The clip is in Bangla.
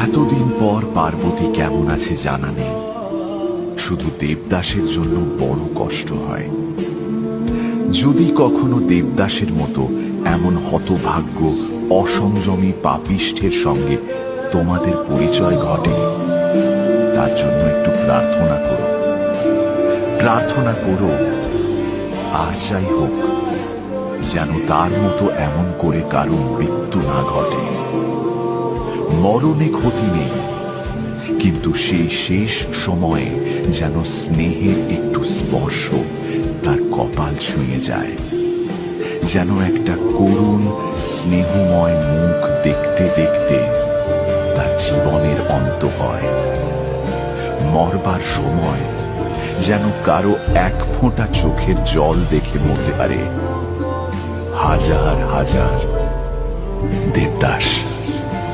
এতদিন পর পার্বতী কেমন আছে জানা নেই, শুধু দেবদাসের জন্য বড় কষ্ট হয়। যদি কখনো দেবদাসের মতো এমন হতভাগ্য অসংযমী পাপিষ্ঠের সঙ্গে তোমাদের পরিচয় ঘটে, তার জন্য একটু প্রার্থনা করো। প্রার্থনা করো, আর যাই হোক, যেন তার মতো এমন করে কারো মৃত্যু না ঘটে। মরণে ক্ষতি নেই, কিন্তু সেই শেষ সময়ে যেন স্নেহের একটু স্পর্শ তার কপাল ছুঁয়ে যায়, যেন একটা করুণ স্নেহময় মুখ দেখতে দেখতে তার জীবনের অন্ত হয়। মরবার সময় যেন কারো এক ফোঁটা চোখের জল দেখে মরতে পারে হাজার হাজার দেবদাস।